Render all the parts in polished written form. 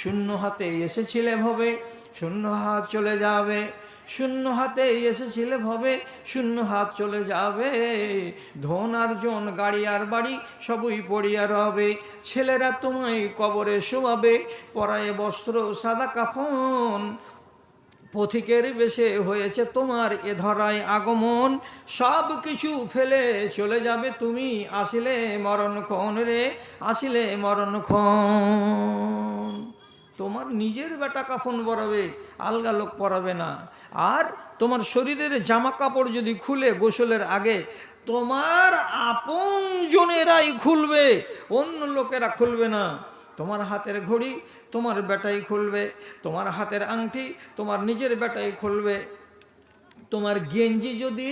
শূন্য হাতে এসেছিলে ভবে, শূন্য হাত চলে যাবে। শূন্য হাতে এসেছিলে ভবে, শূন্য হাত চলে যাবে। ধন আর্জন, গাড়ি আর বাড়ি সবই পড়িয়া রবে। ছেলেরা তোমায় কবরে শোয়াবে, পরায়ে বস্ত্র সাদা কাফন। পথিকের বেশে হয়েছে তোমার এ ধরায় আগমন। সব কিছু ফেলে চলে যাবে তুমি, আসিলে মরণক্ষণ রে, আসিলে মরণক্ষণ। তোমার নিজের বেটা কাফন পরাবে, আলগা লোক পরাবে না। আর তোমার শরীরের জামা কাপড় যদি খুলে গোসলের আগে, তোমার আপন জনেরাই খুলবে, অন্য লোকেরা খুলবে না। তোমার হাতের ঘড়ি তোমার বেটাই খুলবে, তোমার হাতের আংটি তোমার নিজের বেটাই খুলবে। তোমার গেঞ্জি যদি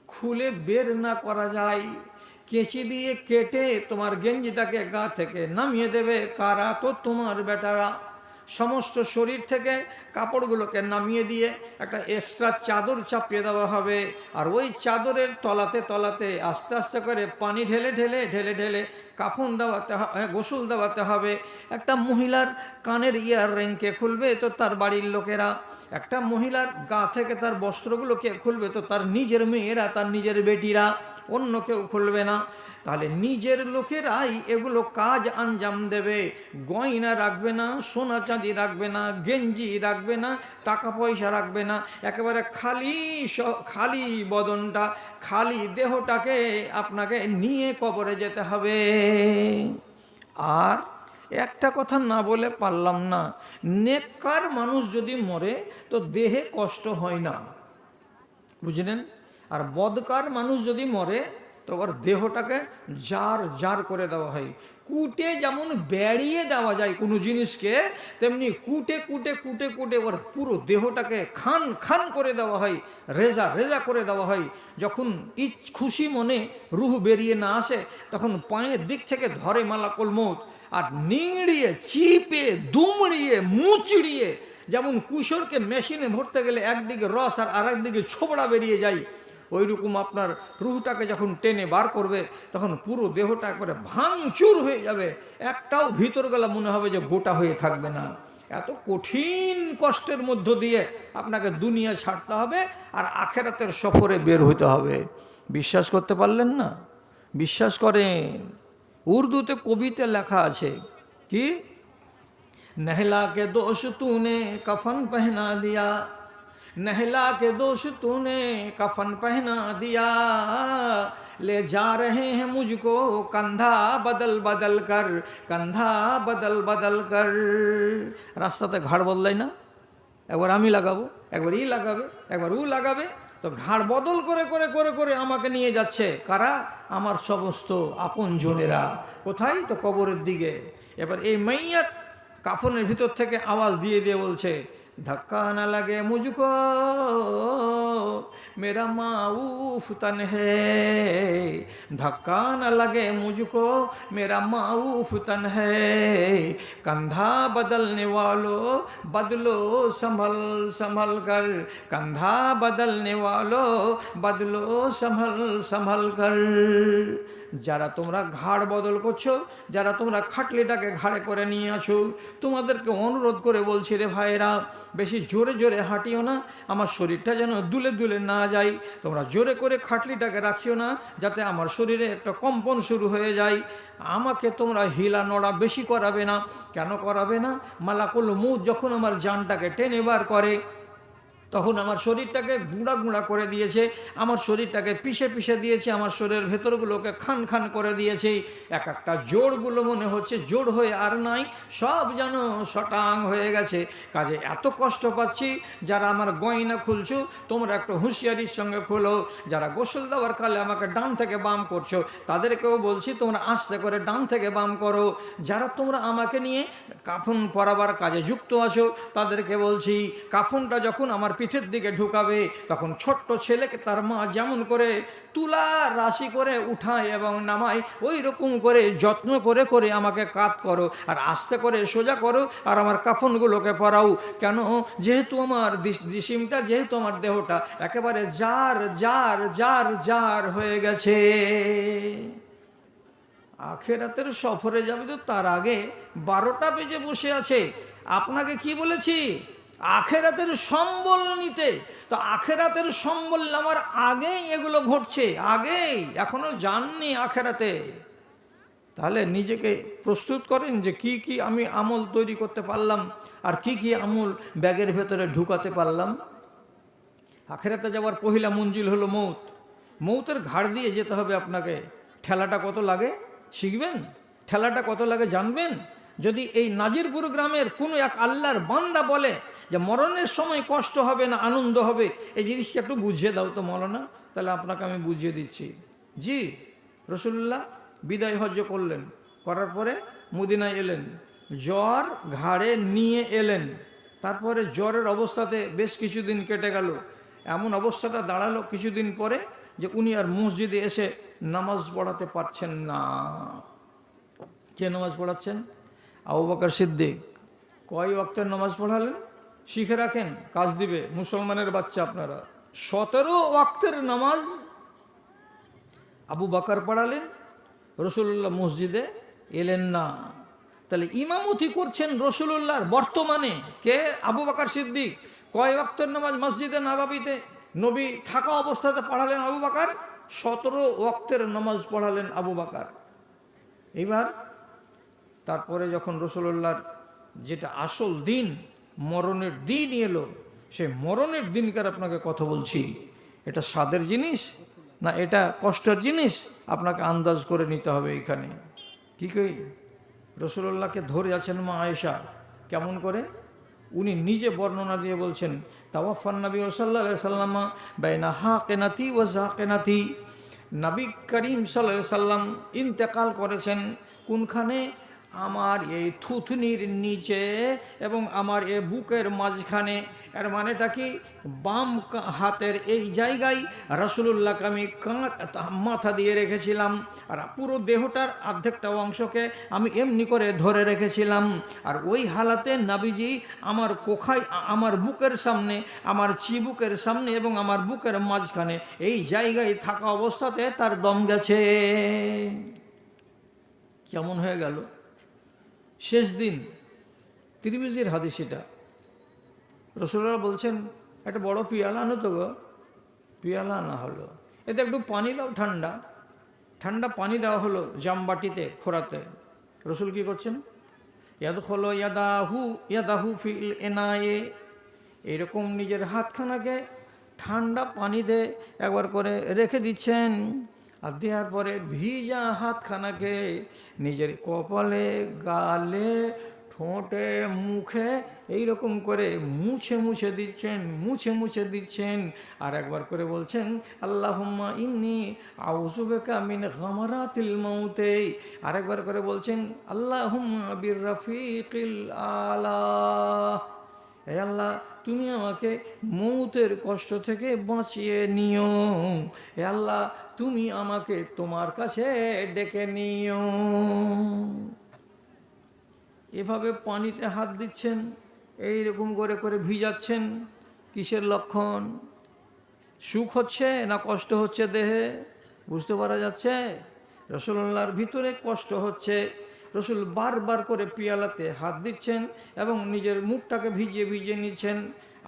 খুলে বের না করা যায়, কেঁচি দিয়ে কেটে তোমার গেঞ্জিটাকে গা থেকে নামিয়ে দেবে কারা? তো তোমার বেটারা। সমস্ত শরীর থেকে কাপড়গুলোকে নামিয়ে দিয়ে একটা এক্সট্রা চাদর চাপিয়ে দেওয়া হবে। আর ওই চাদরের তলাতে তলাতে আস্তে আস্তে করে পানি ঢেলে ঢেলে ঢেলে ঢেলে কাফন দেওয়াতে গোসল দেওয়াতে হবে। একটা মহিলার কানের ইয়ার রিংকে খুলবে তো তার বাড়ির লোকেরা, একটা মহিলার গা থেকে তার বস্ত্রগুলোকে খুলবে তো তার নিজের মেয়েরা, তার নিজের বেটিরা, অন্য কেউ খুলবে না। তাহলে নিজের লোকেরাই এগুলো কাজ আঞ্জাম দেবে। গয়না রাখবে না, সোনা চাঁদি রাখবে না, গেঞ্জি রাখবে না, টাকা পয়সা রাখবে না। একেবারে খালি বদনটা, খালি দেহটাকে আপনাকে নিয়ে কবরে যেতে হবে। আর একটা কথা না বলে পারলাম না, নেককার মানুষ যদি মরে তো দেহে কষ্ট হয় না, বুঝলেন? আর বদকার মানুষ যদি মরে তো ওর দেহটাকে জার জার করে দেওয়া হয়। কুটে যেমন বেড়িয়ে দেওয়া যায় কোনো জিনিসকে, তেমনি কুটে কুটে কুটে কুটে ওর পুরো দেহটাকে খান খান করে দেওয়া হয়, রেজা রেজা করে দেওয়া হয়। যখন খুশি মনে রুহ বেরিয়ে না আসে, তখন পায়ের দিক থেকে ধরে মালাকুল মউত, আর নিড়িয়ে চিপে দুমড়িয়ে মুচড়িয়ে, যেমন কুশোরকে মেশিনে ভরতে গেলে একদিকে রস আর আরেকদিকে ছোবড়া বেরিয়ে যায়, ওই রকম আপনার রুহটাকে যখন টেনে বার করবে তখন পুরো দেহটা একবারে ভাঙচুর হয়ে যাবে। একটাও ভিতর গেলা মনে হবে যে গোটা হয়ে থাকবে না। এত কঠিন কষ্টের মধ্য দিয়ে আপনাকে দুনিয়া ছাড়তে হবে আর আখেরাতের সফরে বের হতে হবে। বিশ্বাস করতে পারলেন না? বিশ্বাস করেন। উর্দুতে কবিতা লেখা আছে কি, नहला के दोष तूने कफन पहना दिया, नहला के दोष तूने कफन पहना दिया, ले जा रहे हैं मुझको कंधा बदल बदल कर, कंधा बदल बदल कर। রাস্তাতে ঘাড় বদলাই না, একবার আমি লাগাবো, একবার ই লাগাবে, একবার ও লাগাবে, তো ঘাড় বদল করে করে করে করে আমাকে নিয়ে যাচ্ছে কারা? আমার সমস্ত আপন জনেরা। কোথায়? তো কবরের দিকে। এবার এই মাইয়াত কাফনের ভিতর থেকে আওয়াজ দিয়ে দিয়ে বলছে, धक्का न लगे मुझको मेरा माऊफ तन है, धक्का न लगे मुझको मेरा माऊफ तन है, कंधा बदलने वालों बदलो संभल संभल कर, कंधा बदलने वालों बदलो संभल संभल कर। যারা তোমরা ঘাড় বদল করছো, যারা তোমরা খাটলিটাকে ঘাড়ে করে নিয়ে আছো, তোমাদেরকে অনুরোধ করে বলছি রে ভাইরা, বেশি জোরে জোরে হাঁটিও না, আমার শরীরটা যেন দুলে দুলে না যায়। তোমরা জোরে করে খাটলিটাকে রাখিও না, যাতে আমার শরীরে একটা কম্পন শুরু হয়ে যায়। আমাকে তোমরা হিলা নড়া বেশি করাবে না। কেন করাবে না? মালাকুল মউত যখন আমার জানটাকে টেনে বার করে, তখন আমার শরীরটাকে গুঁড়া গুঁড়া করে দিয়েছে, আমার শরীরটাকে পিষে পিষে দিয়েছে, আমার শরীরের ভেতরগুলোকে খান খান করে দিয়েছে। এক একটা জোড়গুলো মনে হচ্ছে জোড় হয়ে আর নাই, সব যেন শটাং হয়ে গেছে। কাজে এত কষ্ট পাচ্ছি। যারা আমার গয়না খুলছো তোমরা একটু হুঁশিয়ারির সঙ্গে খোলো। যারা গোসল দেওয়ার কালে আমাকে ডান থেকে বাম করছো তাদেরকেও বলছি তোমরা আস্তে করে ডান থেকে বাম করো। যারা তোমরা আমাকে নিয়ে কাফন পরাবার কাজে যুক্ত আছো তাদেরকে বলছি, কাফনটা যখন আমার পিঠের দিকে ঢুকাবে তখন ছোট্ট ছেলেকে তার মা যেমন করে তুলা রাশি করে উঠায় এবং নামায়, ওই রকম করে যত্ন করে করে আমাকে কাত করো আর আস্তে করে সোজা করো আর আমার কাফনগুলোকে পরাও। কেন? যেহেতু আমার জিসিমটা, যেহেতু আমার দেহটা একেবারে জার জার জার জার হয়ে গেছে। আখেরাতের সফরে যাবে তো তার আগে 12টা বেজে বসে আছে। আপনাকে কি বলেছি? আখেরাতের সম্বল নিতে। তো আখেরাতের সম্বল আমার আগেই এগুলো ঘটছে, আগেই, এখনো যাননি আখেরাতে। তাহলে নিজেকে প্রস্তুত করেন যে কি কি আমি আমল তৈরি করতে পারলাম আর কি কি আমল ব্যাগের ভেতরে ঢুকাতে পারলাম। আখেরাতে যাওয়ার পহিলা মঞ্জিল হলো মৌত। মৌতের ঘাড় দিয়ে যেতে হবে আপনাকে। ঠেলাটা কত লাগে শিখবেন? ঠেলাটা কত লাগে জানবেন? যদি এই নাজিরপুর গ্রামের কোনো এক আল্লাহর বান্দা বলে যে মরণের সময় কষ্ট হবে না আনন্দ হবে, এই জিনিসটা একটু বুঝিয়ে দাও তো মৌলানা, তাহলে আপনাকে আমি বুঝিয়ে দিচ্ছি। জি, রাসূলুল্লাহ বিদায় হজ্জ করলেন, করার পরে মদিনায় এলেন, জ্বর ঘাড়ে নিয়ে এলেন। তারপরে জ্বরের অবস্থাতে বেশ কিছুদিন কেটে গেল। এমন অবস্থাটা দাঁড়ালো কিছুদিন পরে যে উনি আর মসজিদে এসে নামাজ পড়াতে পারছেন না। কে নামাজ পড়াচ্ছেন? আবু বকর সিদ্দিক। কয় ওয়াক্তের নামাজ পড়ালেন? শিখে রাখেন, কাজ দিবে, মুসলমানের বাচ্চা আপনারা। 17 ওয়াক্তের নামাজ আবু বকর পড়ালেন, রাসূলুল্লাহ মসজিদে এলেন না। তাহলে ইমামতি করছেন রাসূলুল্লাহর বর্তমানে কে? আবু বকর সিদ্দিক। কয় ওয়াক্তের নামাজ মসজিদে নববীতে নবী থাকা অবস্থাতে পড়ালেন আবু বকর? 17 ওয়াক্তের নামাজ পড়ালেন আবু বকর। এবার তারপরে যখন রাসূলুল্লাহর যেটা আসল দিন, মরণের দিন এলো, সেই মরণের দিনকার আপনাকে কথা বলছি। এটা স্বাদের জিনিস না এটা কষ্টের জিনিস, আপনাকে আন্দাজ করে নিতে হবে। এখানে কি কই, রাসূলুল্লাহকে ধরে আছেন মা আয়েশা। কেমন করে? উনি নিজে বর্ণনা দিয়ে বলছেন, তাওয়াফান নবী সাল্লাল্লাহু আলাইহি ওয়াসাল্লাম বাইনা হাকিনাতি ওয়া জাকিনাতি। নবী করিম সাল্লাল্লাহু আলাইহি সাল্লাম ইন্তেকাল করেছেন কোনখানে? আমার এই থুথনির নিচে এবং আমার এই বুকের মাঝখানে। এর মানেটা কি? বাম হাতের এই জায়গায় রাসূলুল্লাহকে আমি মাথা দিয়ে রেখেছিলাম, আর পুরো দেহটার অর্ধেকটা অংশকে আমি এমনি করে ধরে রেখেছিলাম। আর ওই হালাতে নাবিজি আমার কোখায়, আমার বুকের সামনে, আমার চিবুকের সামনে এবং আমার বুকের মাঝখানে এই জায়গায় থাকা অবস্থাতে তার দম গেছে। কেমন হয়ে গেল? শেষ দিন, তিরমিজির হাদিস এটা। রাসূলুল্লাহ বলছেন, একটা বড় পিয়ালা আনো তো গো। পিয়ালা আনা হলো, এতে একটু পানি দাও, ঠান্ডা ঠান্ডা পানি দেওয়া হলো জামবাটিতে, খোরাতে। রসুল কি করছেন? ইয়াদখুলু ইয়াদাহু ফিল ইনায়ে, এরকম নিজের হাতখানাকে ঠান্ডা পানিতে একবার করে রেখে দিচ্ছেন। আর দেওয়ার পরে ভিজা হাতখানাকে নিজের কপালে, গালে, ঠোঁটে, মুখে এইরকম করে মুছে মুছে দিচ্ছেন, মুছে মুছে দিচ্ছেন। আর একবার করে বলছেন, আল্লাহুম্মা ইন্নী আউযু বিকা মিন গামারাতিল মাউতে। আর একবার করে বলছেন, আল্লাহুম্মা বির রাফিকিল আলা। হে আল্লাহ, তুমি আমাকে মৌতের কষ্ট থেকে বাঁচিয়ে নিও। হে আল্লাহ, তুমি আমাকে তোমার কাছে ডেকে নিও। এভাবে পানিতে হাত দিচ্ছেন, এইরকম করে করে ভিজাচ্ছেন। কিসের লক্ষণ? সুখ হচ্ছে না কষ্ট হচ্ছে দেহে? বুঝতে পারা যাচ্ছে? রাসূলুল্লাহর ভিতরে কষ্ট হচ্ছে। রসুল বারবার করে পিয়ালাতে হাত দিচ্ছেন এবং নিজের মুখটাকে ভিজিয়ে ভিজিয়ে নিচ্ছেন।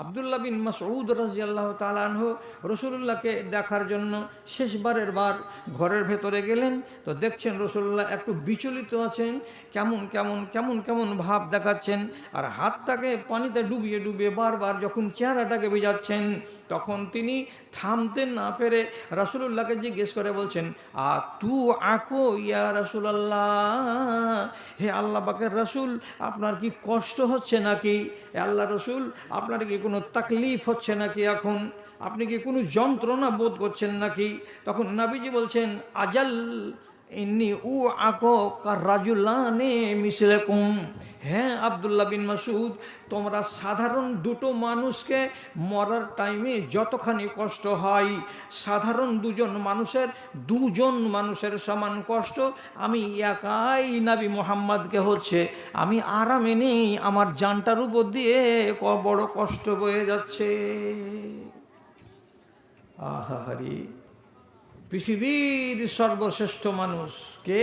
আব্দুল্লাহ বিন মাসউদ রাদিয়াল্লাহু তাআলা আনহু রাসূলুল্লাহকে দেখার জন্য শেষবারের বার ঘরের ভেতরে গেলেন। তো দেখছেন রাসূলুল্লাহ একটু বিচলিত আছেন, কেমন কেমন কেমন কেমন ভাব দেখাচ্ছেন। আর হাতটাকে পানিতে ডুবিয়ে ডুবিয়ে বারবার যখন চেহারাটাকে ভিজাচ্ছেন, তখন তিনি থামতে না পেরে রাসূলুল্লাহকে জিজ্ঞেস করে বলছেন, তু আকো ইয়া রাসূলুল্লাহ, হে আল্লাহ পাকের রাসূল, আপনার কি কষ্ট হচ্ছে নাকি? আল্লাহ রসুল, আপনার কি কোনো তাকলিফ হচ্ছে নাকি? এখন আপনি কি কোনো যন্ত্রণা বোধ করছেন নাকি? তখন নবীজি বলছেন, আজাল ইন্নী উ আকো কাররাজুলানে মিসলাকুম। হ্যাঁ আব্দুল্লাহ বিন মাসউদ, তোমরা সাধারণ দুটো মানুষকে মরার টাইমে যতখানি কষ্ট হয়, সাধারণ দুজন মানুষের সমান কষ্ট আমি একাই নবী মুহাম্মদকে হচ্ছে। আমি আরামে নেই, আমার জানটার উপর দিয়ে বড় কষ্ট বয়ে যাচ্ছে। আহাহারি! পৃথিবীর সর্বশ্রেষ্ঠ মানুষ কে?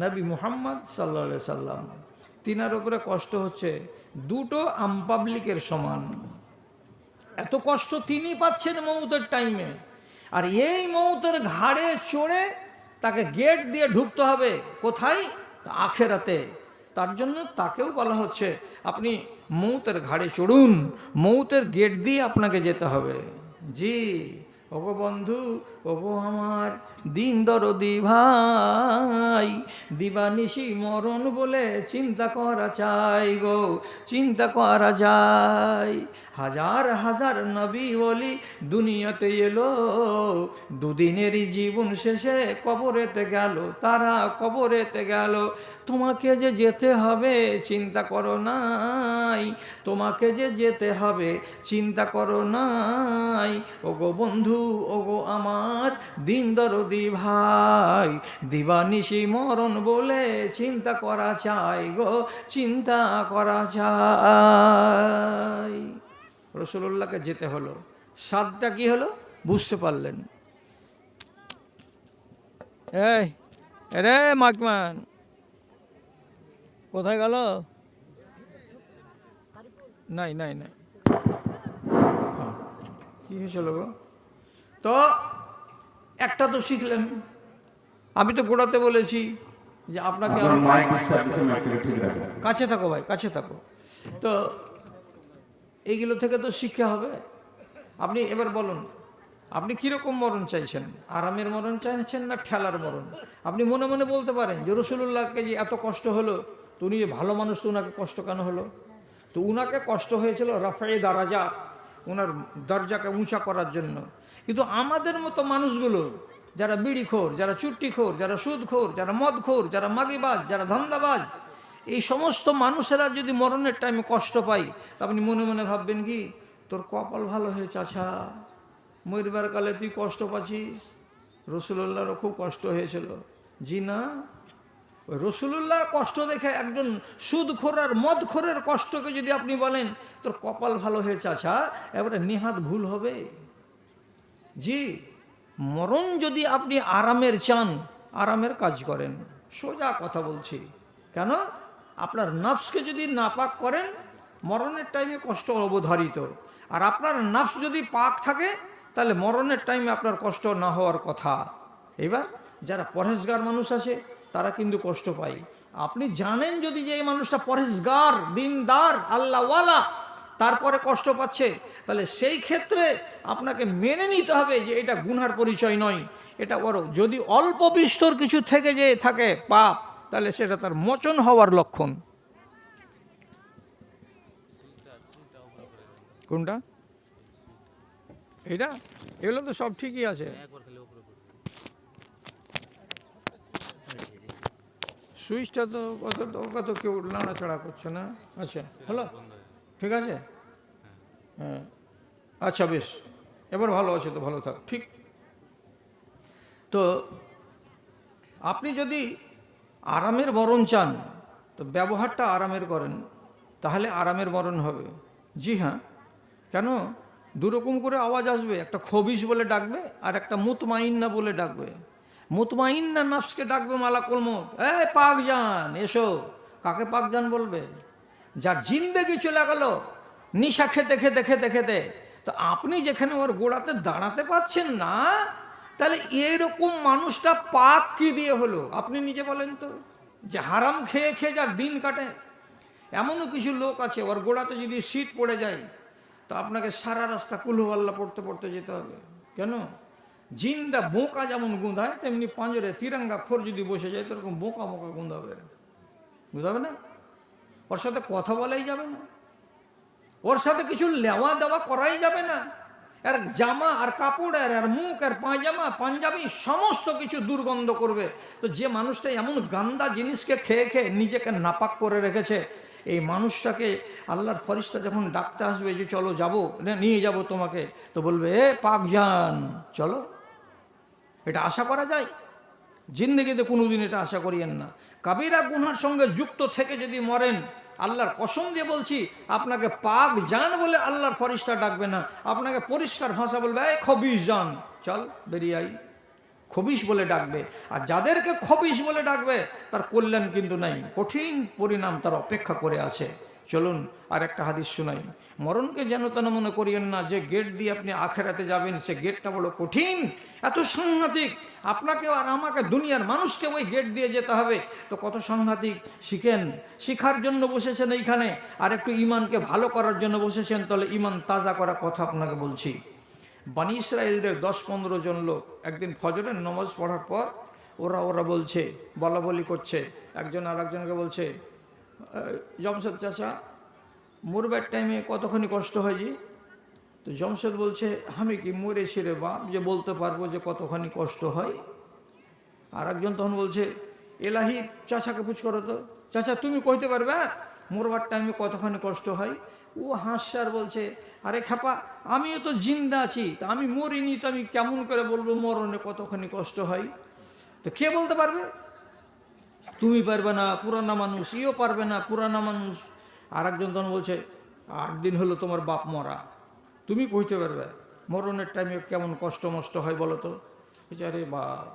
নবী মুহাম্মদ সাল্লাল্লাহু আলাইহি সাল্লাম, তিনার উপরে কষ্ট হচ্ছে দুটো আমপাবলিকের সমান। এত কষ্ট তিনি পাচ্ছেন মৌতের টাইমে, আর এই মৌতের ঘাড়ে চড়ে তাকে গেট দিয়ে ঢুকতে হবে কোথায়? আখেরাতে। তার জন্য তাকেও বলা হচ্ছে আপনি মৌতের ঘাড়ে চড়ুন, মৌতের গেট দিয়ে আপনাকে যেতে হবে। জি ওগো বন্ধু, ওগো আমার দিন দরদি ভাই, দিবানিশি মরণ বলে চিন্তা করা চাই গো, চিন্তা করা যায়। হাজার হাজার নবী বলি দুনিয়াতে এলো, দুদিনেরই জীবন শেষে কবরেতে গেল, তারা কবরেতে গেল। তোমাকে যে যেতে হবে চিন্তা করো নাই, তোমাকে যে যেতে হবে চিন্তা করো নাই। ওগো বন্ধু, ওগো আমার দিন দরদি ভাই, দিবানিশি মরণ বলে চিন্তা করা চাই গো, চিন্তা করা চাই। রাসূলুল্লাহকে যেতে হলো, সাদটা কি হলো বুঝতে পারলেন? এই রে মাকমান কোথায় গেল? নাই নাই নাই, কি হয়েছিল গো? তো একটা তো শিখলেন, আমি তো গোড়াতে বলেছি যে আপনাকে কাছে থাকো ভাই, কাছে থাকো। তো এইগুলো থেকে তো শিক্ষা হবে। আপনি এবার বলুন, আপনি কীরকম মরণ চাইছেন? আরামের মরণ চাইছেন না ঠেলার মরণ? আপনি মনে মনে বলতে পারেন যে রাসূলুল্লাহকে যে এত কষ্ট হলো, তো উনি যে ভালো মানুষ, তো উনাকে কষ্ট কেন হলো? তো উনাকে কষ্ট হয়েছিল রাফায়ে দারাজাত, ওনার দরজাকে উঁচা করার জন্য। কিন্তু আমাদের মতো মানুষগুলো যারা বিড়িখোর, যারা চুট্টিখোর, যারা সুদখোর, যারা মদখোর, যারা মাগিবাজ, যারা ধান্দাবাজ, এই সমস্ত মানুষেরা যদি মরণের টাইমে কষ্ট পায়, তা আপনি মনে মনে ভাববেন কি তোর কপাল ভালো হয়েছে, আচ্ছা মরবার কালে তুই কষ্ট পাচ্ছিস। রাসূলুল্লাহরও খুব কষ্ট হয়েছিল। জি না, ওই রাসূলুল্লাহ কষ্ট দেখে একজন সুদখোর আর মদখোরের কষ্টকে যদি আপনি বলেন তোর কপাল ভালো হয়েছে, আচ্ছা এবারে নিহাত ভুল হবে। জি, মরণ যদি আপনি আরামের চান, আরামের কাজ করেন। সোজা কথা বলছি, কেন? আপনার নফসকে যদি নাপাক করেন, মরণের টাইমে কষ্ট অবধারিত। আর আপনার নফস যদি পাক থাকে, তাহলে মরণের টাইমে আপনার কষ্ট না হওয়ার কথা। এবার যারা পরহেজগার মানুষ আছে তারা কিন্তু কষ্ট পায়। আপনি জানেন যদি যে এই মানুষটা পরহেজগার, দিনদার, আল্লাহওয়ালা, তারপরে কষ্ট পাচ্ছে, তাহলে সেই ক্ষেত্রে আপনাকে মেনে নিতে হবে যে এটা গুনার পরিচয় নয়, এটা বড় যদি অল্প বিস্তর কিছু থেকে যে থাকে পাপ, তাহলে সেটা তার মোচন হওয়ার লক্ষণ। কোনটা? এটা এগুলো তো সব ঠিকই আছে। সুইচটা তো কত কেউ নাড়াচাড়া করছে না। আচ্ছা হলো, ঠিক আছে, হ্যাঁ আচ্ছা বেশ, এবার ভালো আছে তো, ভালো থাক। ঠিক, তো আপনি যদি আরামের মরণ চান তো ব্যবহারটা আরামের করেন, তাহলে আরামের মরণ হবে। জি হ্যাঁ, কেন? দুরকম করে আওয়াজ আসবে, একটা খবিস বলে ডাকবে আর একটা মুতমাইন্না বলে ডাকবে। মুতমাইন্না নফসকে ডাকবে মালাকুল মউত, এই পাকজান এসো। কাকে পাকজান বলবে? যার জিন্দেগি চলে গেল নিশা খেতে খেতে খেতে খেতে। তো আপনি যেখানে ওর গোড়াতে দাঁড়াতে পাচ্ছেন না, তাহলে এইরকম মানুষটা পাক কি দিয়ে হলো? আপনি নিজে বলেন তো, যে হারাম খেয়ে খেয়ে যার দিন কাটে। এমনও কিছু লোক আছে ওর গোড়াতে যদি সিট পড়ে যায়, তো আপনাকে সারা রাস্তা কুলহুয়াল্লা পড়তে পড়তে যেতে হবে। কেন? জিন্দা বোকা যেমন গুঁধায়, তেমনি পাঁজরে তিরঙ্গা খোর যদি বসে যায়, সেরকম বোকা বোকা গুঁধাবে। বুঝাবে না? ওর সাথে কথা বলাই যাবে না, ওর সাথে কিছু লেওয়া দেওয়া করাই যাবে না। আর জামা আর কাপড় আর মুখ আর পায়জামা পাঞ্জাবি সমস্ত কিছু দুর্গন্ধ করবে। তো যে মানুষটা এমন গান্দা জিনিসকে খেয়ে খেয়ে নিজেকে নাপাক করে রেখেছে, এই মানুষটাকে আল্লাহর ফরিস্তা যখন ডাকতে আসবে যে চলো যাবো, নিয়ে যাব তোমাকে, তো বলবে এ পাক যান চলো। এটা আশা করা যায়? জিন্দগিতে কোনোদিন এটা আশা করিয়েন না। কাবিরা গুনার সঙ্গে যুক্ত থেকে যদি মরেন, আল্লাহর কসম দিয়ে বলছি, আপনাকে পাক জান বলে আল্লাহর ফরিস্তা ডাকবে না, আপনাকে পরিষ্কার ভাষা বলবে এই খবিস জান চল বেরিয়ে আই। খবিশ বলে ডাকবে। আর যাদেরকে খবিশ বলে ডাকবে তার কল্যাণ কিন্তু নাই, কঠিন পরিণাম তার অপেক্ষা করে আছে। চলুন আর একটা হাদিস শোনাই। মরণকে যেন তেন মনে করিয়েন না যে গেট দিয়ে আপনি আখেরাতে যাবেন, সে গেটটা বড় কঠিন, এত সাংঘাতিক। আপনাকে আর আমাকে, দুনিয়ার মানুষকে ওই গেট দিয়ে যেতে হবে, তো কত সাংঘাতিক। শিখেন, শিখার জন্য বসেছেন এইখানে, আর একটু ইমানকে ভালো করার জন্য বসেছেন, তাহলে ইমান তাজা করা কথা আপনাকে বলছি। বানি ইসরায়েলদের 10-15 জন লোক একদিন ফজরের নামাজ পড়ার পর ওরা বলছে, বলা বলি করছে, একজন আর একজনকে বলছে, জমশেদ চাচা মরবার টাইমে কতখানি কষ্ট হয় জি? তো জমশেদ বলছে, আমি কি মরেছি রে বাপ যে বলতে পারবো যে কতখানি কষ্ট হয়? আর একজন তখন বলছে, এলাহি চাচাকে পুছ করো তো, চাচা তুমি কইতে পারবে মরবার টাইমে কতখানি কষ্ট হয়? ও হাসছে আর বলছে, আরে খাপা, আমিও তো জিন্দা আছি, তা আমি মরিনি, তো আমি কেমন করে বলবো মরণে কতখানি কষ্ট হয়? তো কে বলতে পারবে? তুমি পারবে না, পুরানা মানুষ, ইও পারবে না, পুরানা মানুষ। আর একজন তখন বলছে, 8 দিন হলো তোমার বাপ মরা, তুমি কইতে পারবে মরণের টাইমে কেমন কষ্ট মষ্ট হয় বলো তো? আরে বাপ,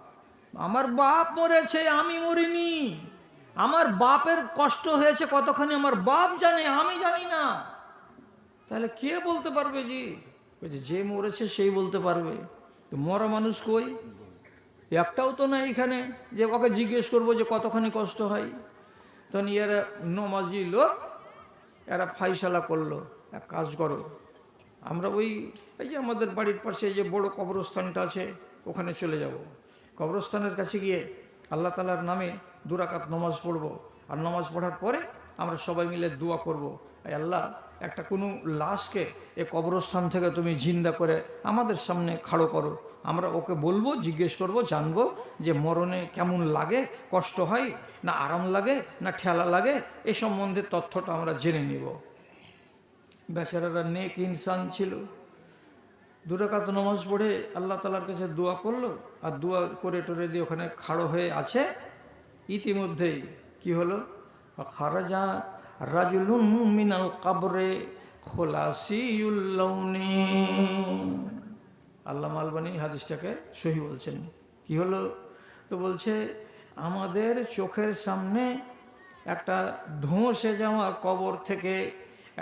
আমার বাপ মরেছে, আমি মরিনি, আমার বাপের কষ্ট হয়েছে কতখানি আমার বাপ জানে, আমি জানি না। তাহলে কে বলতে পারবে জি? যে মরেছে সেই বলতে পারবে। মরা মানুষ কই? একটাও তো না এখানে যে ওকে জিজ্ঞেস করবো যে কতখানি কষ্ট হয়। তখন এরা নমাজি লোক, এরা ফাইসালা করলো, এক কাজ করো, আমরা এই যে আমাদের বাড়ির পাশে যে বড় কবরস্থানটা আছে ওখানে চলে যাব। কবরস্থানের কাছে গিয়ে আল্লাহ তাআলার নামে 2 রাকাত নামাজ পড়বো, আর নামাজ পড়ার পরে আমরা সবাই মিলে দোয়া করব, আল্লাহ একটা কোনো লাশকে এ কবরস্থান থেকে তুমি জিন্দা করে আমাদের সামনে খাড়ো করো। আমরা ওকে বলবো, জিজ্ঞেস করব, জানবো যে মরণে কেমন লাগে, কষ্ট হয় না আরাম লাগে না ঠেলা লাগে, এ সম্বন্ধে তথ্যটা আমরা জেনে নিব। বেচারারা নেক ইনসান ছিল, 2 রাকাত নামাজ পড়ে আল্লাহ তাআলার কাছে দোয়া করলো, আর দোয়া করে টোরে দিয়ে ওখানে খাড়ো হয়ে আছে। ইতিমধ্যেই কি হলো? খারাজা রাজুলুম মিনাল কবরে খোলাসিউল লাউনি। আল্লামা আলবানী হাদিসটাকে সহি বলছেন। কি হলো? তো বলছে, আমাদের চোখের সামনে একটা ধসে যাওয়া কবর থেকে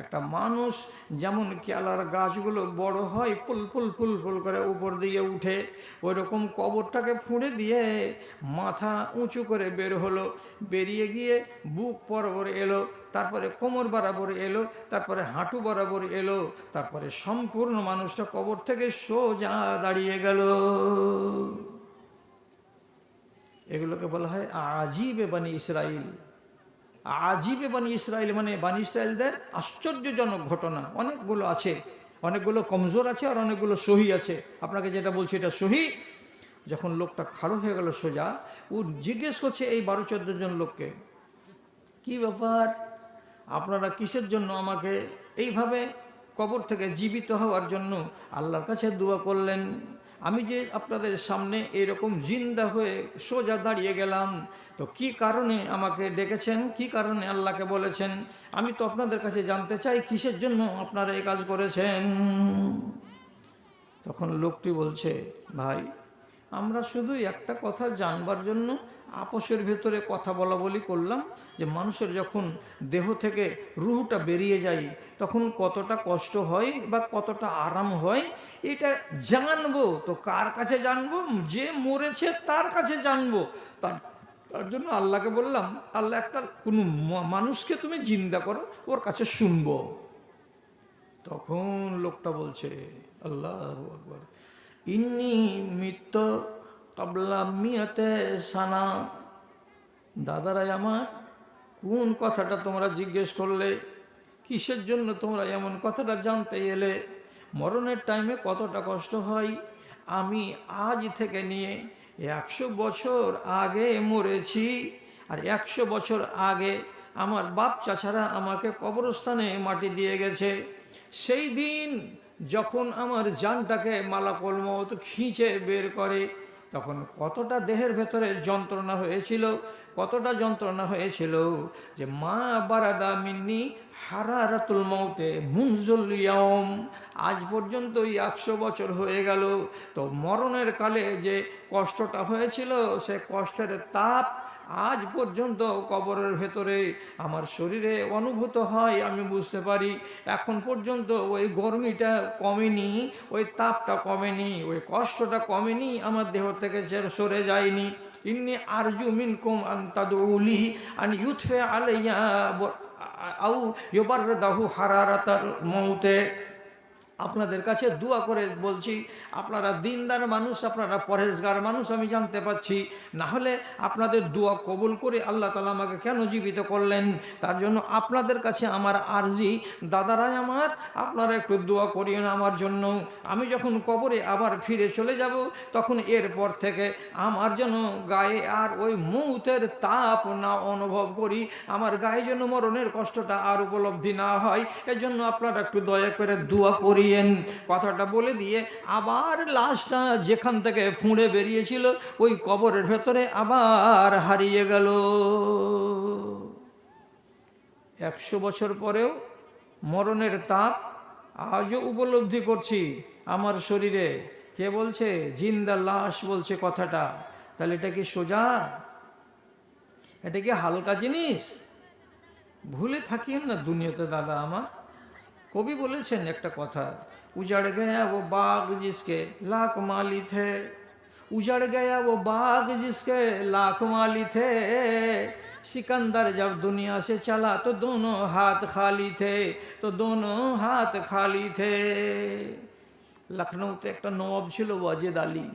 একটা মানুষ, যেমন কেলার গাছগুলো বড় হয় ফুল ফুল ফুল ফুল করে উপর দিয়ে উঠে, ওই রকম কবরটাকে ফুঁড়ে দিয়ে মাথা উঁচু করে বের হলো, বেরিয়ে গিয়ে বুক বরাবর এলো, তারপরে কোমর বরাবর এলো, তারপরে হাঁটু বরাবর এলো, তারপরে সম্পূর্ণ মানুষটা কবর থেকে সোজা দাঁড়িয়ে গেল। এগুলোকে বলা হয় আজিবে বানি ইসরাইল। আজিবে বানি ইসরাইল মানে বানি ইসরাইলদের আশ্চর্যজনক ঘটনা। অনেকগুলো আছে, অনেকগুলো কমজোর আছে, আর অনেকগুলো সহি আছে। আপনাকে যেটা বলছি এটা সহি। যখন লোকটা খাড়ো হয়ে গেল সোজা, ও জিজ্ঞেস করছে এই 12-14 জন লোককে, কি ব্যাপার, আপনারা কিসের জন্য আমাকে এইভাবে কবর থেকে জীবিত হওয়ার জন্য আল্লাহর কাছে দোয়া করলেন? আমি যে আপনাদের সামনে এরকম জিন্দা হয়ে সোজা দাঁড়িয়ে গেলাম, তো কি কারণে আমাকে ডেকেছেন, কি কারণে আল্লাহকে বলেছেন? আমি তো আপনাদের কাছে জানতে চাই কিসের জন্য আপনারা এই কাজ করেছেন। তখন লোকটি বলছে, ভাই, আমরা শুধু একটা কথা জানবার জন্য আপোষের ভেতরে কথা বলা বলি করলাম, যে মানুষের যখন দেহ থেকে রুহটা বেরিয়ে যায় তখন কতটা কষ্ট হয় বা কতটা আরাম হয়, এটা জানবো। তো কার কাছে জানবো? যে মরেছে তার কাছে জানবো। তার জন্য আল্লাহকে বললাম, আল্লাহ একটা কোনো মানুষকে তুমি জিন্দা করো, ওর কাছে শুনবো। তখন লোকটা বলছে, আল্লাহু আকবার, ইন্নী মিত্ত কাবলা মিয়াতে সানা। দাদারাই আমার, কোন কথাটা তোমরা জিজ্ঞেস করলে? কিসের জন্য তোমরা এমন কথাটা জানতে এলে? মরণের টাইমে কতটা কষ্ট হয় আমি আজ থেকে নিয়ে 100 বছর আগে মরেছি, আর 100 বছর আগে আমার বাপ চাচারা আমাকে কবরস্থানে মাটি দিয়ে গেছে। সেই দিন যখন আমার জানটাকে মালাকুল মউত খিঁচে বের করে, তখন কতটা দেহের ভেতরে যন্ত্রণা হয়েছিল, কতটা যন্ত্রণা হয়েছিল যে মা বারাদা মিন্নি হারারাতুল মৌতে মুনজুল ইয়াউম, আজ পর্যন্ত 100 বছর হয়ে গেল, তো মরণের কালে যে কষ্টটা হয়েছিল সে কষ্টের তাপ আজ পর্যন্ত কবরের ভেতরে আমার শরীরে অনুভূত হয়, আমি বুঝতে পারি। এখন পর্যন্ত ওই গরমিটা কমেনি, ওই তাপটা কমেনি, ওই কষ্টটা কমেনি, আমার দেহ থেকে সরে যায়নি। ইন্নি আরজু মিনকুম আন তাদউলি আন ইউতফা আলাইয়া আউ ইউবারদাহু হারারাতাল মউতে। আপনাদের কাছে দোয়া করে বলছি, আপনারা দিনদার মানুষ, আপনারা পরহেজগার মানুষ, আমি জানতে পাচ্ছি। না হলে আপনাদের দোয়া কবুল করে আল্লাহ তাআলা আমাকে কেন জীবিত করলেন? তার জন্য আপনাদের কাছে আমার আরজি, দাদারাই আমার, আপনারা একটু দোয়া করিয়েন আমার জন্য। আমি যখন কবরে আবার ফিরে চলে যাব, তখন এরপর থেকে আমার যেন গায়ে আর ওই মৌতের তাপ না অনুভব করি, আমার গায়ে যেন মরণের কষ্টটা আর উপলব্ধি না হয়। এজন্য আপনারা একটু দয়া করে দোয়া করি। কথাটা বলে দিয়ে আবার লাশটা যেখান থেকে ফুঁড়ে বেরিয়েছিল ওই কবরের ভেতরে আবার হারিয়ে গেল। 100 বছর পরেও মরণের তাপ আজও উপলব্ধি করছি আমার শরীরে। কে বলছে? জিন্দা লাশ বলছে কথাটা। তাহলে এটা কি সোজা? এটা কি হালকা জিনিস? ভুলে থাকিয়েন না দুনিয়াতে দাদা আমার। কবি বলেছেন একটা কথা, উজাড় গয়া वो बाग जिसके लाख माली थे, उजड़ गया वो बाग जिसके लाख माली थे, सिकंदर जब दुनिया से चला तो दोनों हाथ खाली थे, तो दोनों हाथ खाली थे। লখনৌতে একটা নবাব ছিল ওয়াজেদ আলী,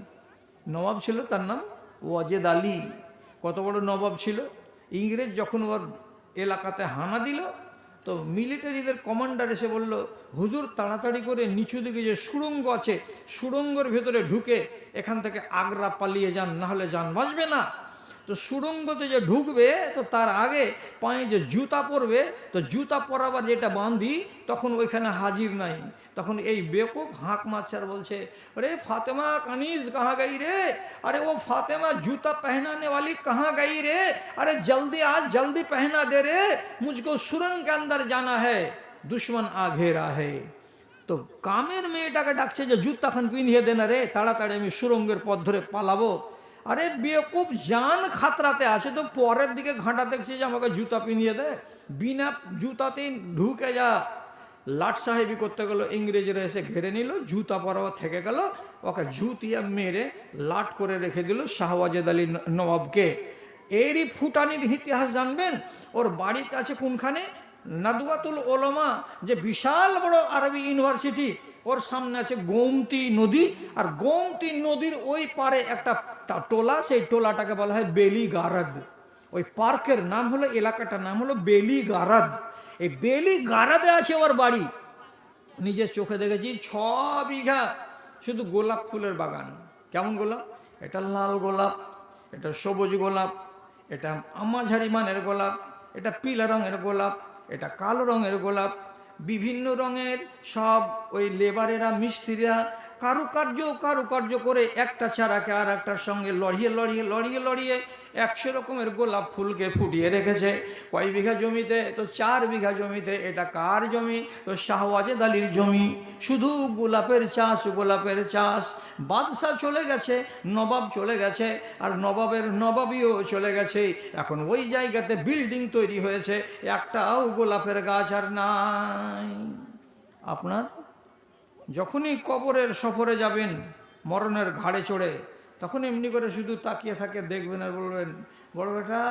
নবাব ছিল, তার নাম ওয়াজেদ আলী। কত বড় নবাব ছিল! ইংরেজ যখন ওর এলাকাতে হানা দিল, তো মিলিটারিদের কমান্ডার এসে বলল, হুজুর তাড়াতাড়ি করে নিচু দিকে যে সুড়ঙ্গ আছে, সুড়ঙ্গের ভেতরে ঢুকে এখান থেকে আগ্রা পালিয়ে যান, না হলে যান বাঁচবে না। তো সুড়ঙ্গতে যে ঢুকবে, তো তার আগে পায়ে যে জুতা পরবে, তো জুতা পরাবার যেটা বাঁধি, তখন ওইখানে হাজির নাই। তখন এই বেকুব হাঁক মারছে আর বলছে, अरे फातिमा कनीज कहाँ गई रे, अरे वो फातिमा जूता पहनाने वाली कहाँ गई रे, अरे जल्दी आज जल्दी पहना दे रे, मुझको सुरंग के अंदर जाना है, दुश्मन आ घेरा है। তো কামের মেয়েটাকে ডাকছে যে জুতাখান পিঁধিয়ে দেনা রে, তাড়াতাড়ি আমি সুরঙ্গের পথ ধরে পালাবো। আরে বেকুব জান খাতরাতে আসে, তো পরের দিকে ঘাঁটা দেখছে যে আমাকে জুতা পিঁধিয়ে দে, বিনা জুতাতেই ঢুকে যা। লাট সাহেবি করতে গেল, ইংরেজরা এসে ঘেরে নিল, জুতা পরাও থেকে গেল, ওকে জুতিয়া মেরে লাট করে রেখে দিল শাহ ওয়াজেদ আলী নবাবকে। এরই ফুটানির ইতিহাস জানবেন। ওর বাড়িতে আছে কোনখানে? নাদওয়াতুল ওলামা, যে বিশাল বড় আরবি ইউনিভার্সিটি, ওর সামনে আছে গোমতী নদী, আর গোমতী নদীর ওই পারে একটা টোলা, সেই টোলাটাকে বলা হয় বেলি গারাদ। ওই পার্কের নাম হলো, এলাকাটার নাম হলো বেলি গারাদ। এই বেলি গারাদে আছে ওর বাড়ি। নিজের চোখে দেখেছি 6 বিঘা শুধু গোলাপ ফুলের বাগান। কেমন গোলাপ? এটা লাল গোলাপ, এটা সবুজ গোলাপ, এটা আমাঝারি মানের গোলাপ, এটা পিলা রঙের গোলাপ, এটা কালো রঙের গোলাপ, বিভিন্ন রঙের সব ওই লেবারেরা, মিস্ত্রিরা কারুকার্য করে একটা চারাকে আর একটার সঙ্গে লড়িয়ে 100 রকমের গোলাপ ফুলকে ফুটিয়ে রেখেছে। কয় বিঘা জমিতে? তো 4 বিঘা জমিতে। এটা কার জমি? তো শাহ ওয়াজেদ আলীর জমি। শুধু গোলাপের চাষ। বাদশাহ চলে গেছে, নবাব চলে গেছে, আর নবাবের নবাবিও চলে গেছে। এখন ওই জায়গাতে বিল্ডিং তৈরি হয়েছে, একটাও গোলাপের গাছ আর নাই। আপনার যখনই কবরের সফরে যাবেন মরণের ঘাড়ে চড়ে, তখন এমনি করে শুধু তাকিয়ে থাকে, দেখবেন আর বলবেন, বড় বেটা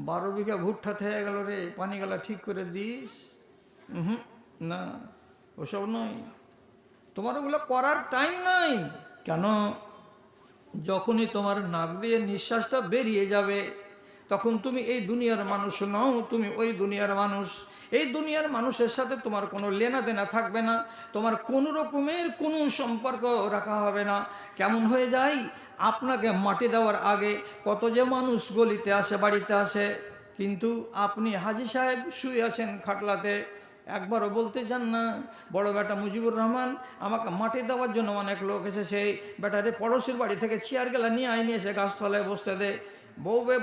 12 বিঘা ভুট্টা থেকে গেল রে, পানিগালা ঠিক করে দিস। না, ওসব নয়, তোমার ওগুলো করার টাইম নাই। কেন? যখনই তোমার নাক দিয়ে নিঃশ্বাসটা বেরিয়ে যাবে, তখন তুমি এই দুনিয়ার মানুষ নও, তুমি ওই দুনিয়ার মানুষ। এই দুনিয়ার মানুষের সাথে তোমার কোনো লেনা দেনা থাকবে না, তোমার কোনো রকমের কোনো সম্পর্ক রাখা হবে না। কেমন হয়ে যায়? আপনাকে মাটি দেওয়ার আগে কত যে মানুষ গলিতে আসে, বাড়িতে আসে, কিন্তু আপনি হাজি সাহেব শুয়ে আছেন খাটলাতে, একবারও বলতে চান না। বড় বেটা মুজিবুর রহমান আমাকে মাটি দেওয়ার জন্য অনেক লোক এসে সেই বেটারে পড়োশির বাড়ি থেকে চেয়ার গেলা নিয়ে নিয়ে এসে গাছতলায় বসতে দে।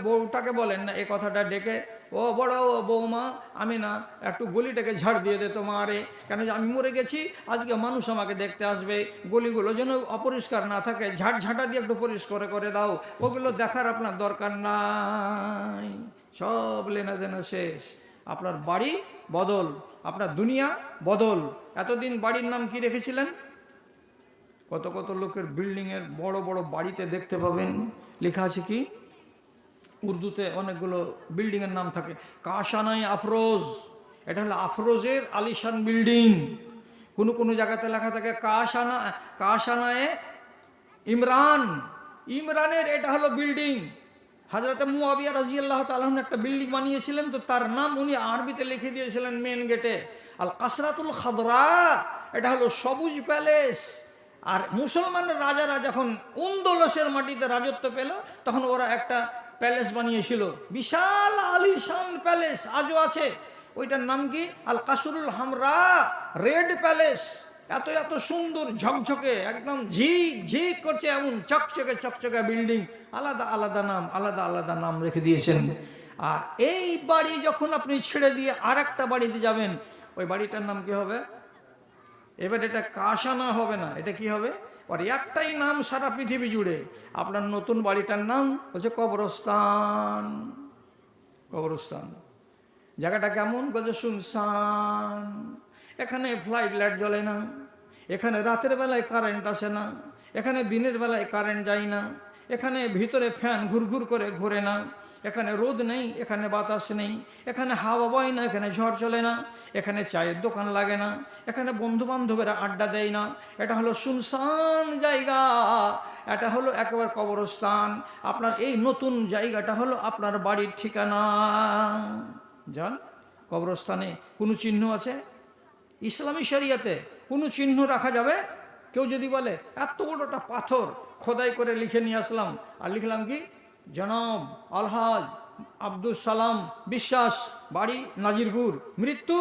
বউটাকে বলেন না এই কথাটা ডেকে, ও বড় ও বৌমা, আমি না একটু গলিটাকে ঝাড় দিয়ে দে তোমারে, কেন যে আমি মরে গেছি, আজকে মানুষ আমাকে দেখতে আসবে, গলিগুলো যেন অপরিষ্কার না থাকে, ঝাঁটা দিয়ে একটু পরিষ্কার করে দাও, ওগুলো দেখার আপনার দরকার নাই। সব লেনা দেনা শেষ, আপনার বাড়ি বদল, আপনার দুনিয়া বদল। এতদিন বাড়ির নাম কি রেখেছিলেন? কত কত লোকের বিল্ডিংয়ের বড় বড় বাড়িতে দেখতে পাবেন লেখা আছে কি, উর্দুতে অনেকগুলো বিল্ডিংয়ের নাম থাকে, কাশানায় আফরোজ, এটা হলো আফরোজের আলিশান বিল্ডিং। কোনো কোনো জায়গাতে লেখা থাকে কাশানায় ইমরান, ইমরানের এটা হলো বিল্ডিং। হযরতে মুয়াবিয়া রাদিয়াল্লাহু তাআলা একটা বিল্ডিং বানিয়েছিলেন, তো তার নাম উনি আরবিতে লিখে দিয়েছিলেন মেন গেটে, আল কাসরাতুল খাদরা, এটা হলো সবুজ প্যালেস। আর মুসলমানের রাজারা যখন উন্দোলসের মাটিতে রাজত্ব পেল, তখন ওরা একটা প্যালেস বানিয়েছিল, বিশাল আলিশান প্যালেস, আজও আছে। ওইটার নাম কি? আল কাসরুল হামরা, রেড প্যালেস। এত এত সুন্দর ঝকঝকে, একদম ঝিক ঝিক করছে, এমন চকচকে চকচকে বিল্ডিং, আলাদা আলাদা নাম, আলাদা আলাদা নাম রেখে দিয়েছেন। আর এই বাড়ি যখন আপনি ছেড়ে দিয়ে আর একটা বাড়িতে যাবেন, ওই বাড়িটার নাম কি হবে? এবার এটা কাশানা হবে না, এটা কি হবে? আর একটাই নাম সারা পৃথিবী জুড়ে, আপনার নতুন বাড়িটার নাম হচ্ছে কবরস্থান। কবরস্থান জায়গাটা কেমন? বলছে শুনশান, এখানে ফ্লাইট লাইট জ্বলে না, এখানে রাতের বেলায় কারেন্ট আসে না, এখানে দিনের বেলায় কারেন্ট যায় না, এখানে ভিতরে ফ্যান ঘুরঘুর করে ঘোরে না, এখানে রোদ নেই, এখানে বাতাস নেই, এখানে হাওয়া বয় না, এখানে ঝড় চলে না, এখানে চায়ের দোকান লাগে না, এখানে বন্ধু বান্ধবেরা আড্ডা দেয় না। এটা হলো শুনশান জায়গা, এটা হলো একেবারে কবরস্থান। আপনার এই নতুন জায়গাটা হলো আপনার বাড়ির ঠিকানা। যান কবরস্থানে কোনো চিহ্ন আছে? ইসলামী শরিয়াতে কোনো চিহ্ন রাখা যাবে? কেউ যদি বলে এত বড়টা পাথর খোদাই করে লিখে নিয়ে আসলাম, আর লিখলাম কি জনাব আলহাজ আব্দুল সালাম বিশ্বাস, বাড়ি নাজিরপুর, মৃত্যু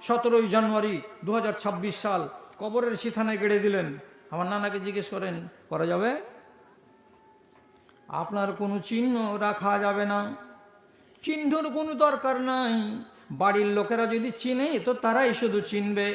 17 জানুয়ারি 2026 সাল, কবরের সিথানে গেড়ে দিলেন, আমার নানাকে জিজ্ঞেস করেন, করা যাবে? আপনার কোনো চিহ্ন রাখা যাবে না, চিহ্নর কোনো দরকার নাই। বাড়ির লোকেরা যদি চিনে তো তারাই শুধু চিনবে,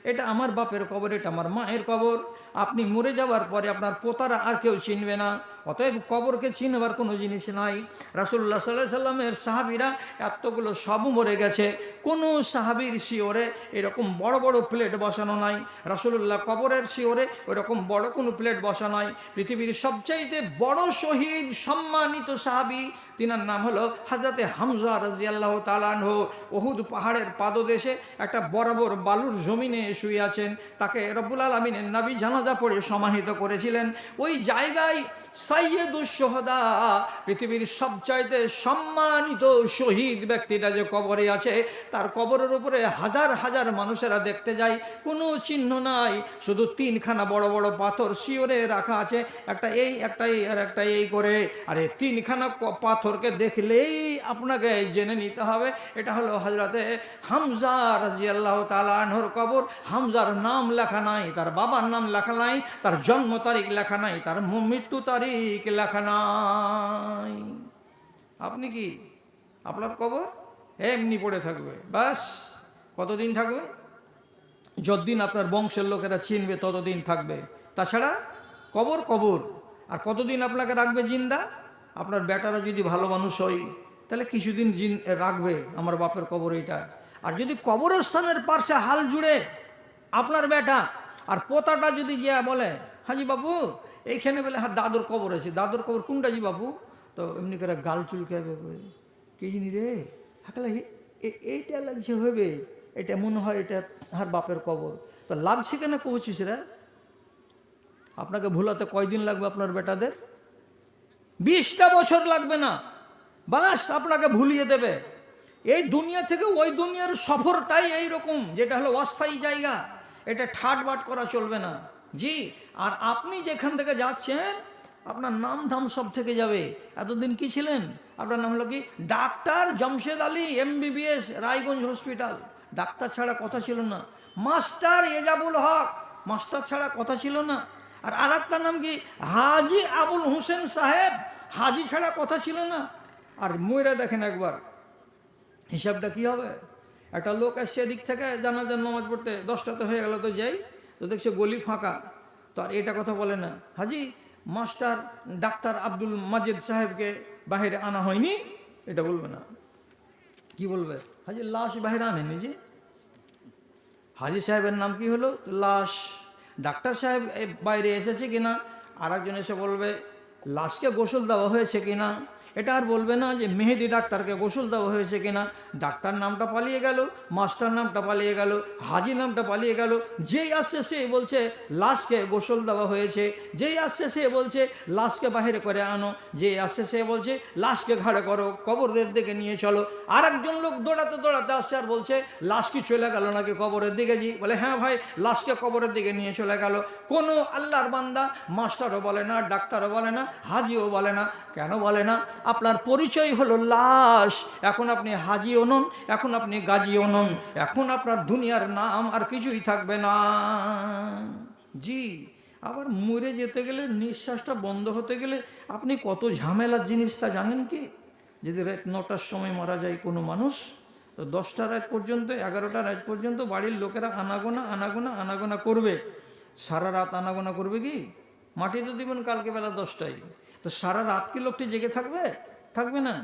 এটা আমার বাপের কবর, এটা আমার মায়ের কবর। আপনি মরে যাওয়ার পরে আপনার পোতারা আর কেউ চিনবে না, অতএব কবরকে চিনবার কোনো জিনিস নাই। রাসূলুল্লাহ সাল্লাল্লাহু আলাইহি সাল্লামের সাহাবীরা এতগুলো সব মরে গেছে, কোনো সাহাবীর শিওরে এরকম বড় বড় প্লেট বসানো নাই, রাসূলুল্লাহ কবরের শিওরে ওইরকম বড় কোনো প্লেট বসা নাই। পৃথিবীর সবচাইতে বড় শহীদ সম্মানিত সাহাবী, তিনার নাম হলো হযরতে হামজা রাদিয়াল্লাহু তাআলা আনহু। উহুদ পাহাড়ের পাদদেশে একটা বরাবর বালুর জমিনে শুয়ে আছেন, তাকে রব্বুল আলামিনের নবী জানাজা পড়ে সমাহিত করেছিলেন। ওই জায়গায় সাইয়্যিদুশ শুহাদা, পৃথিবীর সবচাইতে সম্মানিত শহীদ ব্যক্তিটা যে কবরে আছে, তার কবরের উপরে হাজার হাজার মানুষেরা দেখতে যায়, কোনো চিহ্ন নাই, শুধু 3খানা বড় বড় পাথর শিওরে রাখা আছে, একটা এই একটা এই আর একটা এই করে। আর এই 3খানা পাথরকে দেখলেই আপনাকে জেনে নিতে হবে এটা হলো হযরতে হামজা রাদিয়াল্লাহু তাআলা আনহুর কবর। হামজার নাম লেখা নাই, তার বাবার নাম লেখা নাই, তার জন্ম তারিখ লেখা নাই, তার মৃত্যু তারিখ লেখা নাই। আপনি কি, আপনার কবর এমনি পড়ে থাকবে, বাস। কতদিন থাকবে? যতদিন আপনার বংশের লোকেরা চিনবে ততদিন থাকবে, তাছাড়া কবর কবর। আর কতদিন আপনাকে রাখবে জিন্দা? আপনার বেটারা যদি ভালো মানুষ হয় তাহলে কিছুদিন রাখবে, আমার বাপের কবর এইটা। আর যদি কবরস্থানের পাশে হাল জুড়ে আপনার বেটা আর পোতাটা যদি যে বলে হাজি বাবু এইখানে বলে হ্যাঁ দাদুর কবর আছে, দাদুর কবর কোনটা জি বাবু, তো এমনি করে গাল চুলকাবে, কে জিনি রে হাকলা এইটা লাগছে হবে, এটা মনে হয় এটা আর বাপের কবর, তো লাগছে কেন কবছিস রে? আপনাকে ভুলাতে কয়দিন লাগবে আপনার বেটাদের? 20টা বছর লাগবে না, বাস আপনাকে ভুলিয়ে দেবে। এই দুনিয়া থেকে ওই দুনিয়ার সফরটাই এইরকম, যেটা হলো অস্থায়ী জায়গা, এটা ঠাটবাট করা চলবে না জি। আর আপনি যেখান থেকে যাচ্ছেন আপনার নাম ধাম সব থেকে যাবে। এতদিন কি ছিলেন? আপনার নাম হলো কি doctor Jamshed Ali MBBS Raiganj hospital, doctor ছাড়া কথা ছিল না। মাস্টার এজাবুল হক, মাস্টার ছাড়া কথা ছিল না। আর আরেকটা নাম কি হাজি আবুল হোসেন সাহেব, হাজি ছাড়া কথা ছিল না। আর ময়রা দেখেন একবার হিসাবটা কি হবে। একটা লোক আসছে এদিক থেকে জানাজার নামাজ পড়তে, 10টা তো হয়ে গেল, তো যাই, তো দেখছে গলি ফাঁকা, তো আর এটা কথা বলে না, হাজি মাস্টার ডাক্তার আব্দুল মাজেদ সাহেবকে বাইরে আনা হয়নি, এটা বলবে না। কি বলবে? হাজি লাশ বাইরে আনেনি যে। হাজি সাহেবের নাম কি হলো? লাশ। ডাক্তার সাহেব বাইরে এসেছে কিনা, আর একজন এসে বলবে লাশকে গোসল দেওয়া হয়েছে কিনা। এটা আর বলবে না যে মেহেদি ডাক্তারকে গোসল দেওয়া হয়েছে কিনা। ডাক্তার নামটা পালিয়ে গেল, মাস্টার নামটা পালিয়ে গেল, হাজি নামটা পালিয়ে গেল। যেই আসছে সে বলছে লাশকে গোসল দেওয়া হয়েছে, যেই আসছে সে বলছে লাশকে বাহিরে করে আনো, যেই আসছে সে বলছে লাশকে ঘাড়ে করো, কবরের দিকে নিয়ে চলো। আর একজন লোক দৌড়াতে দৌড়াতে আসছে আর বলছে লাশ কি চলে গেল নাকি কবরের দিকে? জি। বলে হ্যাঁ ভাই, লাশকে কবরের দিকে নিয়ে চলে গেল। কোনো আল্লাহর বান্দা মাস্টারও বলে না, ডাক্তারও বলে না, হাজিও বলে না। কেন বলে না? আপনার পরিচয় হলো লাশ। এখন আপনি হাজিও নন, এখন আপনি গাজীও নন, এখন আপনার দুনিয়ার নাম আর কিছুই থাকবে না। জি। আবার মরে যেতে গেলে, নিঃশ্বাসটা বন্ধ হতে গেলে আপনি কত ঝামেলার জিনিসটা জানেন কি? যদি রাত 9টার সময় মারা যায় কোনো মানুষ, তো 10টা রাত পর্যন্ত, 11টা রাত পর্যন্ত বাড়ির লোকেরা আনাগোনা করবে। সারা রাত আনাগোনা করবে। কি মাটি তো দিবেন কালকে বেলা 10টায়, তো সারা রাত কি লোকটি জেগে থাকবে? থাকবে না।